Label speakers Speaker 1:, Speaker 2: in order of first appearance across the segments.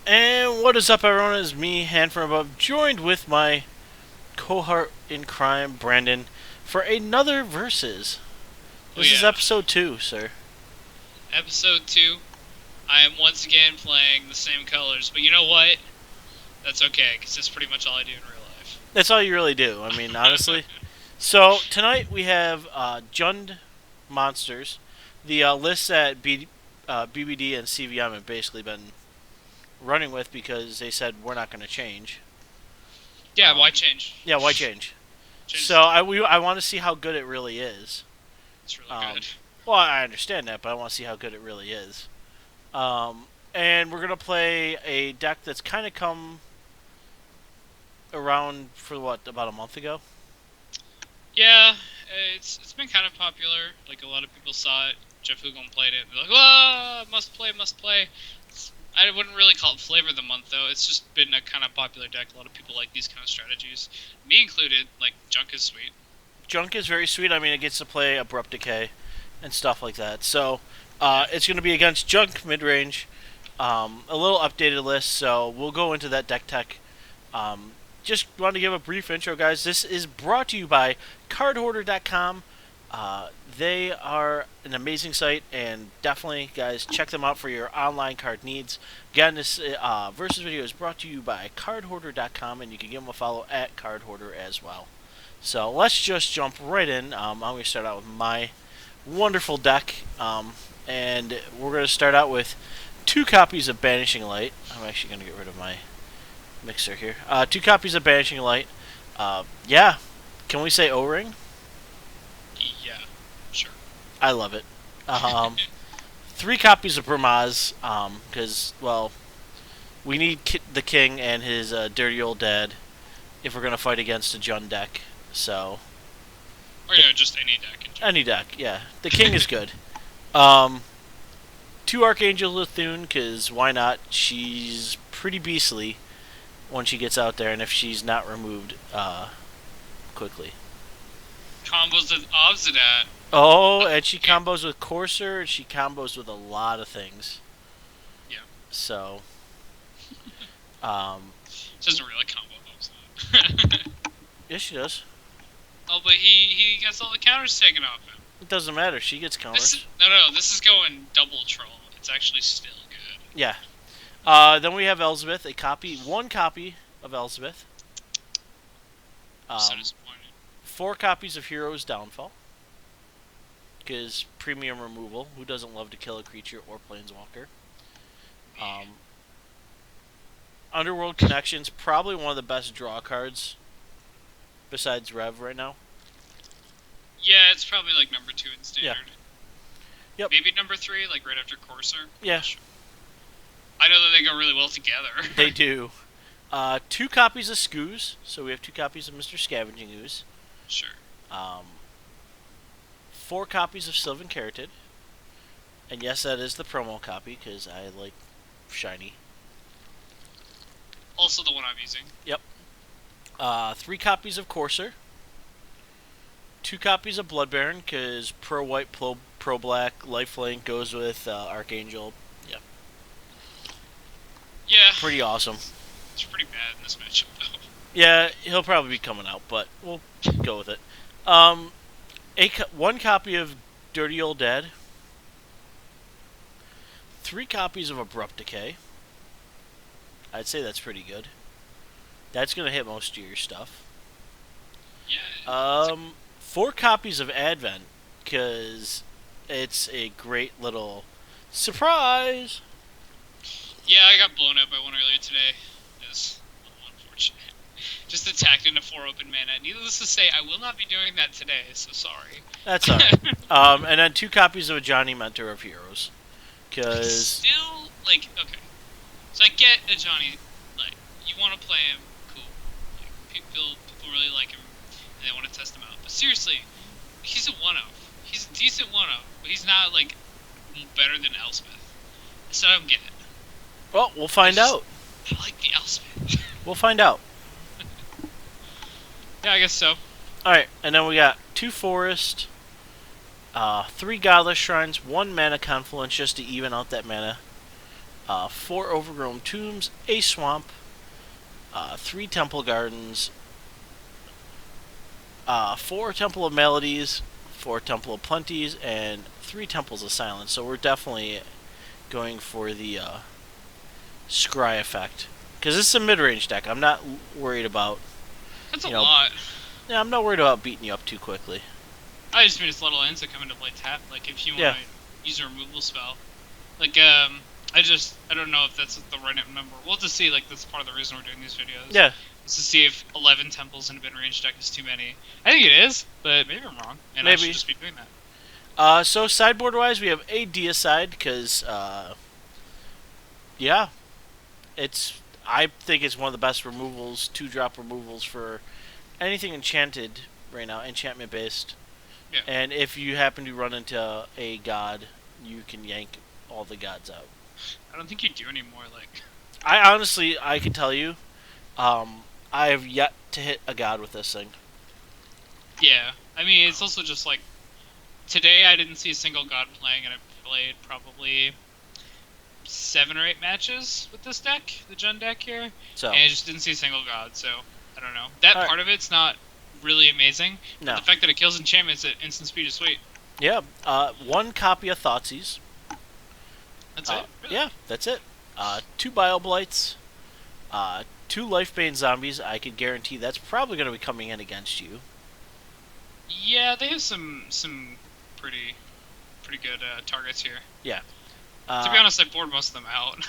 Speaker 1: And what is up, everyone? It's me, Hand from Above, joined with my cohort in crime, Brandon, for another Versus. This is episode 2, sir.
Speaker 2: Episode 2. I am once again playing the same colors, but you know what? That's okay, because that's pretty much all I do in real life.
Speaker 1: That's all you really do, I mean, honestly. So, tonight we have Jund Monsters. The lists that BBD and CVM have basically been running with because they said we're not going to change.
Speaker 2: Yeah, why change?
Speaker 1: Yeah, why change? So I want to see how good it really is.
Speaker 2: It's really good.
Speaker 1: Well, I understand that, but I want to see how good it really is. And we're going to play a deck that's kind of come around for, about a month ago?
Speaker 2: Yeah, it's been kind of popular. Like, a lot of people saw it. Jeff Hugel played it. They're like, "Whoa, must play, must play." I wouldn't really call it flavor of the month, though. It's just been a kind of popular deck. A lot of people like these kind of strategies. Me included. Like, Junk is sweet.
Speaker 1: Junk is very sweet. I mean, it gets to play Abrupt Decay and stuff like that. So, it's going to be against Junk mid-range. A little updated list, so we'll go into that deck tech. Just want to give a brief intro, guys. This is brought to you by CardHoarder.com. They are an amazing site, and definitely, guys, check them out for your online card needs. Again, this Versus video is brought to you by CardHoarder.com, and you can give them a follow at CardHoarder as well. So let's just jump right in. I'm going to start out with my wonderful deck, and we're going to start out with 2 copies of Banishing Light. I'm actually going to get rid of my mixer here. 2 copies of Banishing Light. Yeah, can we say O-Ring?
Speaker 2: Yeah, sure.
Speaker 1: I love it. 3 copies of Bramaz, because, well, we need the king and his dirty old dad if we're going to fight against a Jund deck, so...
Speaker 2: Or, yeah, just any deck.
Speaker 1: Any deck, yeah. The king is good. 2 Archangel Lithune, because why not? She's pretty beastly when she gets out there, and if she's not removed quickly.
Speaker 2: Combos with Obsidat.
Speaker 1: Oh, and she combos with Courser, and she combos with a lot of things.
Speaker 2: Yeah.
Speaker 1: So,
Speaker 2: she doesn't really combo with Obsidat.
Speaker 1: yes, she does.
Speaker 2: Oh, but he gets all the counters taken off him.
Speaker 1: It doesn't matter. She gets counters.
Speaker 2: This is going double troll. It's actually still good.
Speaker 1: Yeah. Then we have Elspeth, 1 copy of Elspeth.
Speaker 2: So disappointed.
Speaker 1: 4 copies of Hero's Downfall. Because premium removal. Who doesn't love to kill a creature or planeswalker? Underworld Connections, probably one of the best draw cards besides Rev right now.
Speaker 2: Yeah, it's probably like number 2 in standard.
Speaker 1: Yeah. Yep.
Speaker 2: Maybe number 3, like right after Courser.
Speaker 1: Yeah.
Speaker 2: I know that they go really well together.
Speaker 1: They do. 2 copies of Skoos, so we have 2 copies of Mr. Scavenging Ooze.
Speaker 2: Sure.
Speaker 1: 4 copies of Sylvan Caryatid. And yes, that is the promo copy, because I like shiny.
Speaker 2: Also the one I'm using.
Speaker 1: Yep. 3 copies of Courser. 2 copies of Blood Baron, because pro white, pro black, lifelink goes with Archangel. Yeah.
Speaker 2: Yeah.
Speaker 1: Pretty awesome.
Speaker 2: It's pretty bad in this matchup, though.
Speaker 1: Yeah, he'll probably be coming out, but we'll go with it. 1 copy of Dirty Old Dad. 3 copies of Abrupt Decay. I'd say that's pretty good. That's going to hit most of your stuff.
Speaker 2: Yeah.
Speaker 1: 4 copies of Advent, because it's a great little surprise.
Speaker 2: Yeah, I got blown up by one earlier today. It's unfortunate. Just attacked into 4 open mana. Needless to say, I will not be doing that today, so sorry.
Speaker 1: That's alright. And then 2 copies of Ajani, Mentor of Heroes. Because...
Speaker 2: Still, like, okay. So I get Ajani, like, you want to play him, cool. Like, people really like him, and they want to test him out. But seriously, he's a 1-of. He's a decent 1-of, but he's not, like, better than Elspeth. So I don't get it.
Speaker 1: Well, we'll find out.
Speaker 2: I like the Elspeth.
Speaker 1: We'll find out.
Speaker 2: Yeah, I guess so.
Speaker 1: All right, and then we got 2 forest, 3 godless shrines, 1 mana confluence just to even out that mana, 4 overgrown tombs, a swamp, 3 temple gardens, 4 temple of melodies, 4 temple of plenties, and 3 temples of silence. So we're definitely going for the scry effect because this is a mid-range deck. I'm not worried about.
Speaker 2: That's a
Speaker 1: You know,
Speaker 2: lot.
Speaker 1: Yeah, I'm not worried about beating you up too quickly.
Speaker 2: I just mean it's little ends that come into play tap. Like if you want
Speaker 1: Yeah.
Speaker 2: to use a removal spell, like I don't know if that's the right number. We'll just see. Like that's part of the reason we're doing these videos.
Speaker 1: Yeah,
Speaker 2: Is to see if 11 temples in a mid-range deck is too many. I think it is, but maybe I'm wrong, and I
Speaker 1: Maybe.
Speaker 2: should just be doing that.
Speaker 1: So sideboard-wise, we have a deicide because, yeah, I think it's one of the best removals, 2-drop removals for anything enchanted right now, enchantment-based.
Speaker 2: Yeah.
Speaker 1: And if you happen to run into a god, you can yank all the gods out.
Speaker 2: I don't think you do anymore. Like,
Speaker 1: I can tell you, I have yet to hit a god with this thing.
Speaker 2: yeah. I mean, it's also just like today I didn't see a single god playing, and I played probably 7 or 8 matches with this deck, the Gen deck here,
Speaker 1: So,
Speaker 2: and I just didn't see a single god. So I don't know. That
Speaker 1: All right.
Speaker 2: part of it's not really amazing.
Speaker 1: no.
Speaker 2: The fact that it kills enchantments at instant speed is sweet.
Speaker 1: Yeah, 1 copy of Thoughtseize.
Speaker 2: That's it. Really?
Speaker 1: Yeah, that's it. 2 Bio Blights, 2 Lifebane Zombies. I can guarantee that's probably going to be coming in against you.
Speaker 2: Yeah, they have some pretty good targets here. To be honest, I bored most of them out.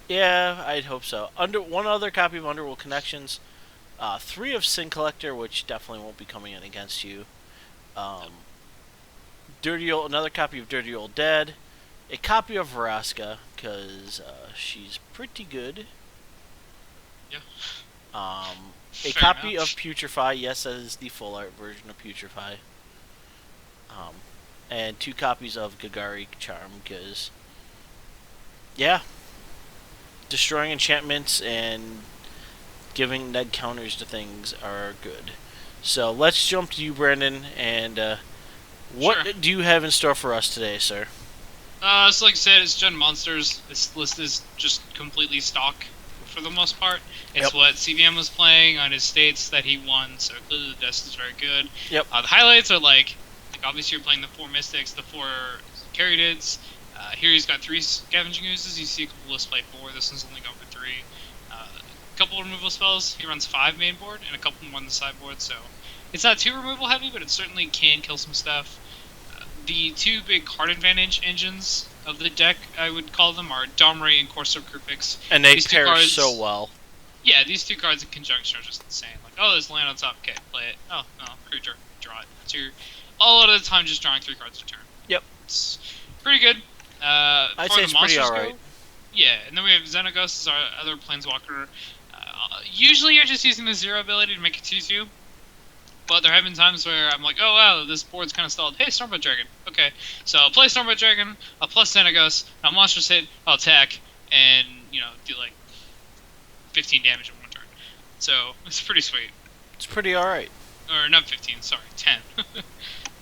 Speaker 1: Yeah, I'd hope so. 1 other copy of Underworld Connections, 3 of Sin Collector, which definitely won't be coming in against you. Another copy of Dirty Old Dead, a copy of Vraska, because she's pretty good.
Speaker 2: Yeah.
Speaker 1: A
Speaker 2: Fair
Speaker 1: copy
Speaker 2: enough.
Speaker 1: of Putrefy. Yes, that is the full art version of Putrefy. And 2 copies of Gagari Charm, because, yeah, destroying enchantments and giving neg counters to things are good. So let's jump to you, Brandon, and what
Speaker 2: Sure.
Speaker 1: do you have in store for us today, sir?
Speaker 2: So like I said, it's Gen Monsters. This list is just completely stock for the most part. It's
Speaker 1: Yep.
Speaker 2: what CVM was playing on his states that he won, so clearly the desk is very good.
Speaker 1: Yep.
Speaker 2: The highlights are like obviously you're playing the 4 Mystics, the 4 Caryatids. Here he's got 3 Scavenging Oozes. You see a couple lists play 4. This one's only going for 3. A couple removal spells. He runs 5 main board and a couple more on the sideboard, so it's not too removal heavy, but it certainly can kill some stuff. The 2 big card advantage engines of the deck, I would call them, are Domri and Corso Krupix.
Speaker 1: And they
Speaker 2: These 2
Speaker 1: pair
Speaker 2: cards-
Speaker 1: so well.
Speaker 2: Yeah, these 2 cards in conjunction are just insane. Like, oh, there's land on top. Okay, play it. Oh, no, creature, draw it. So you're all out of the time just drawing 3 cards a turn.
Speaker 1: Yep.
Speaker 2: It's pretty good.
Speaker 1: I'd
Speaker 2: For
Speaker 1: say
Speaker 2: the
Speaker 1: it's pretty
Speaker 2: monsters
Speaker 1: alright.
Speaker 2: go, yeah, and then we have Xenagos as our other Planeswalker. Usually you're just using the 0 ability to make it 2/2. But there have been times where I'm like, oh wow, this board's kind of stalled. Hey, Stormbolt Dragon. Okay, so I'll play Stormbolt Dragon, I'll plus Xenagos, now monsters hit, I'll attack, and, do like 15 damage in 1 turn. So, it's pretty sweet.
Speaker 1: It's pretty alright.
Speaker 2: Or not 15, sorry, 10.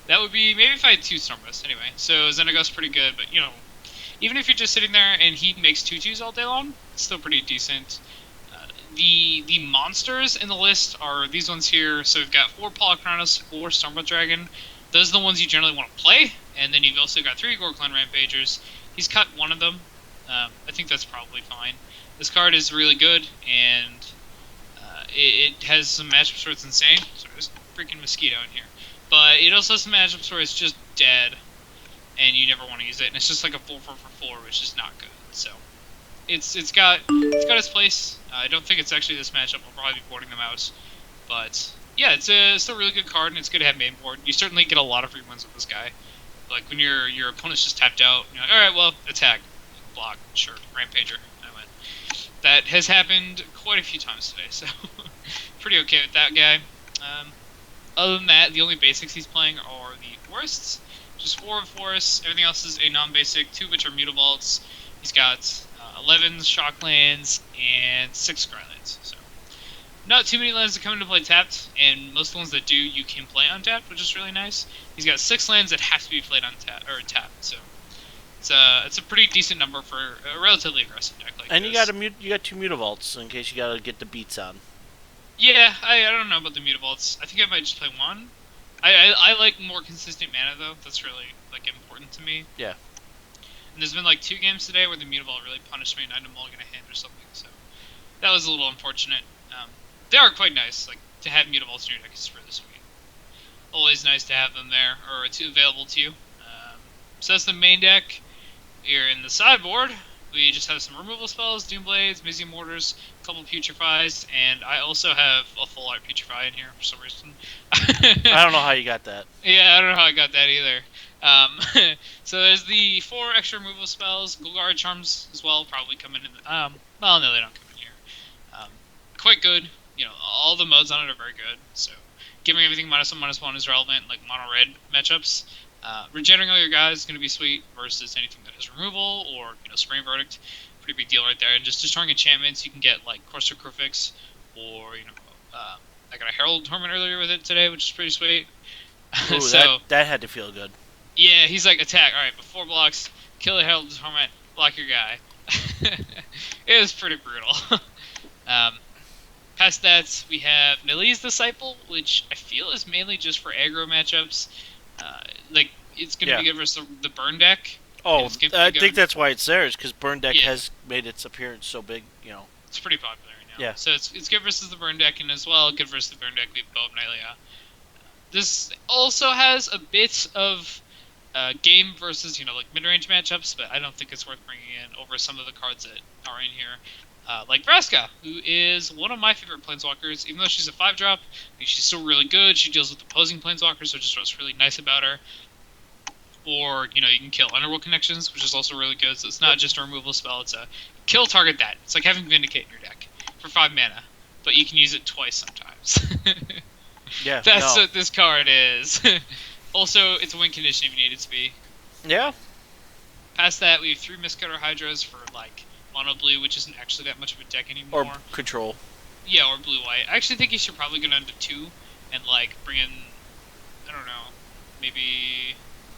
Speaker 2: That would be, maybe if I had 2 Stormbolt anyway. So Xenagos pretty good, but even if you're just sitting there and he makes 2/2s all day long, it's still pretty decent. The monsters in the list are these ones here. So we've got 4 Polychronos, 4 Stormbolt Dragon. Those are the ones you generally want to play. And then you've also got 3 Gorklan Rampagers. He's cut one of them. I think that's probably fine. This card is really good, and it has some matchups where it's insane. So there's a freaking mosquito in here. But it also has some matchups where it's just dead, and you never want to use it. And it's just like a 4/4 for 4, which is not good. So it's got its place. I don't think it's actually this matchup. I'll probably be boarding them out. But yeah, it's still a really good card, and it's good to have main board. You certainly get a lot of free wins with this guy. Like when your opponent's just tapped out, you're like, all right, well, attack, block, sure, Rampager, I win. That has happened quite a few times today, so pretty okay with that guy. Other than that, the only basics he's playing are the forests. Just 4 of forests. Everything else is a non-basic, 2 of which are Mutavaults. He's got 11 Shocklands and 6 Scrylands. So not too many lands that come into play tapped, and most of the ones that do, you can play untapped, which is really nice. He's got 6 lands that have to be played untapped or tapped, so it's a pretty decent number for a relatively aggressive deck like
Speaker 1: And
Speaker 2: this.
Speaker 1: you got 2 Mutavaults in case you gotta get the beats on.
Speaker 2: Yeah, I don't know about the Mutavaults. I think I might just play one. I like more consistent mana though. That's really like important to me.
Speaker 1: Yeah.
Speaker 2: And there's been like 2 games today where the Mutavault really punished me and I had to mulligan a hand or something. So that was a little unfortunate. They are quite nice. Like to have Mutavaults in your deck is really sweet. Always nice to have them there or available to you. So that's the main deck. Here in the sideboard, we just have some removal spells, Doomblades, Mizzy Mortars, a couple Putrefies, and I also have a full art Putrefy in here for some reason.
Speaker 1: I don't know how you got that.
Speaker 2: Yeah, I don't know how I got that either. So there's the 4 extra removal spells, Golgari Charms as well, probably coming in. Well, no, they don't come in here. Quite good. You know, all the modes on it are very good. So giving everything -1/-1 is relevant, like mono red matchups. Regenerating all your guys is going to be sweet versus anything that has removal or Spring Verdict. Pretty big deal right there. And just destroying enchantments, you can get like Courser Crufix or I got a Herald Torment earlier with it today, which is pretty sweet.
Speaker 1: Ooh,
Speaker 2: So
Speaker 1: that had to feel good.
Speaker 2: yeah, he's like attack. All right, before blocks, kill a Herald Torment, block your guy. It was pretty brutal. Past that, we have Nili's Disciple, which I feel is mainly just for aggro matchups. Like, it's going to be good versus the burn deck.
Speaker 1: Oh, I
Speaker 2: good.
Speaker 1: think that's why it's there, is because Burn Deck
Speaker 2: Yeah.
Speaker 1: has made its appearance so big,
Speaker 2: It's pretty popular right now.
Speaker 1: Yeah.
Speaker 2: So it's good versus the burn deck, and as well, good versus the burn deck, we have Bow of Nylea. This also has a bit of game versus, like mid-range matchups, but I don't think it's worth bringing in over some of the cards that are in here. Like Vraska, who is one of my favorite Planeswalkers. Even though she's a 5-drop, she's still really good. She deals with opposing Planeswalkers, which is what's really nice about her. Or, you can kill Underworld Connections, which is also really good. So it's not just a removal spell, it's a kill target that. It's like having Vindicate in your deck for 5 mana, but you can use it twice sometimes.
Speaker 1: Yeah.
Speaker 2: That's what this card is. Also, it's a win condition if you need it to be.
Speaker 1: Yeah.
Speaker 2: Past that, we have 3 Mistcutter Hydras for, like, mono blue, which isn't actually that much of a deck anymore.
Speaker 1: Or control.
Speaker 2: Yeah, or blue-white. I actually think you should probably go down to 2 and, like, bring in, I don't know, maybe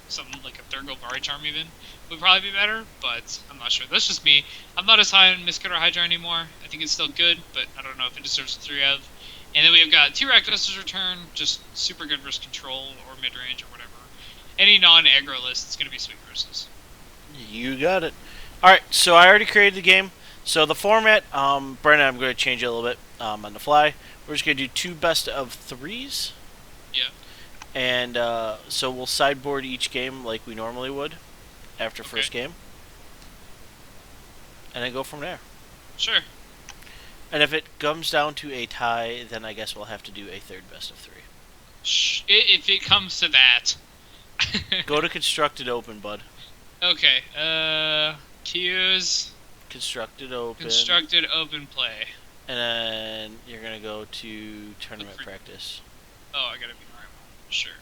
Speaker 2: something like a third Golgari Charm even would probably be better, but I'm not sure. That's just me. I'm not as high on Mistcutter Hydra anymore. I think it's still good, but I don't know if it deserves a 3 of. And then we've got 2 Rakdos's Return, just super good versus control or mid-range or whatever. Any non-aggro list, it's going to be sweet versus.
Speaker 1: You got it. Alright, so I already created the game. So the format, Brennan, I'm going to change it a little bit on the fly. We're just going to do 2 best of 3s.
Speaker 2: Yeah.
Speaker 1: And so we'll sideboard each game like we normally would after first game. And then go from there.
Speaker 2: Sure.
Speaker 1: And if it comes down to a tie, then I guess we'll have to do a 3rd best of 3.
Speaker 2: If it comes to that.
Speaker 1: Go to Constructed Open, bud.
Speaker 2: Okay, Q's
Speaker 1: Constructed Open.
Speaker 2: Constructed Open Play.
Speaker 1: And then you're going to go to Tournament Practice.
Speaker 2: Oh, I gotta be right. Sure.